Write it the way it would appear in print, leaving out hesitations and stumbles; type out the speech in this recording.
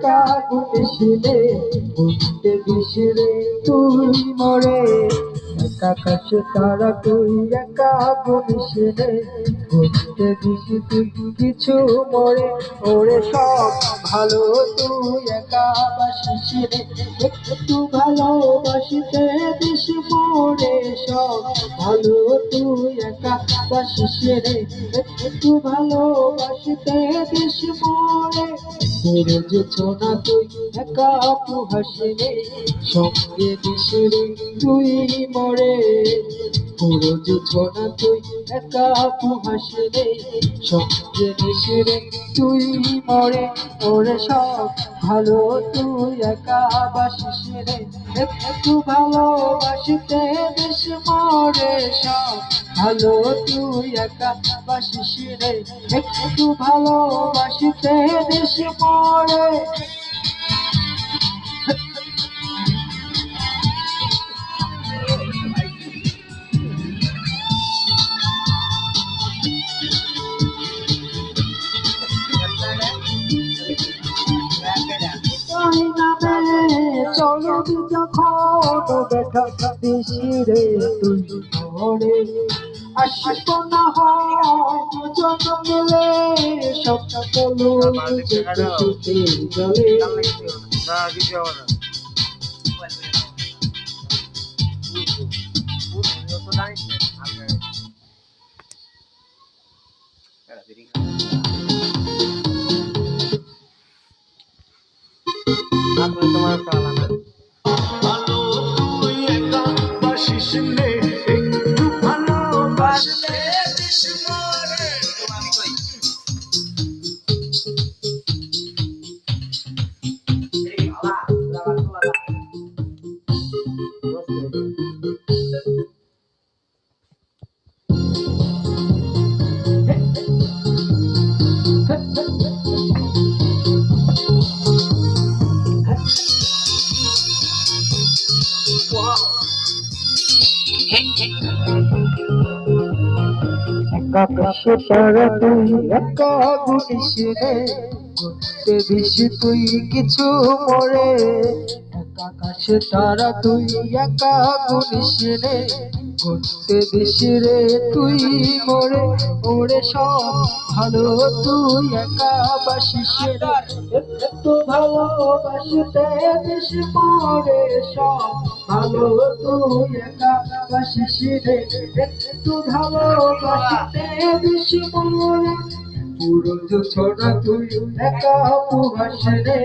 কাগুনিসিলে ঘুরতে দিসিরে তুই মরে একা কাছে তারা তুই একা গুনিসিলে ঘুরতে দিসি তুই কিছু মরে ওরে সব ভালো তুই একা বাসিসিরে একটু ভালোবাসিতে দিস মরে সব ভালো তুই একা বাসিসিরে একটু ভালোবাসিতে দিস মরে করে যেছ না তুই একা আপু হাসিলে সঙ্গে দিশরে তুই মরে করে যেছ না তুই একা আপু হাসিলে সঙ্গে দিশরে তুই মরে ওরে সব ভালো তুই একা বাসিস রে একটু ভালোবাসিতে দেশ মরে সব ভালো তুই একা বাসিস রে একটু ভালোবাসিতে দেশ মরে চলো যখন দেখা দিশিরে তুই মরে আসব না হয় দুজন মিলে সবটা বলো যেতে জলে তোমার ভালো তুই একা বাসিস নে একটু ভালোবাসলে দিস মরে একা কাছে তারা তুই একা গুনিসিরে ঘুরতে দিস তুই কিছু মরে একা কাছে তারা তুই একা গুনিসিরে ঘুরতে দিস রে তুই মরে ওরে সব ভালো তুই একা বাসিস রে একটু ভালোবাসিতে দিস মরে সব ভালো তুই একা বাসিস রে একটু ভালোবাসিতে দিস মরে পুরো ছোট তুই একা উপহাস রে।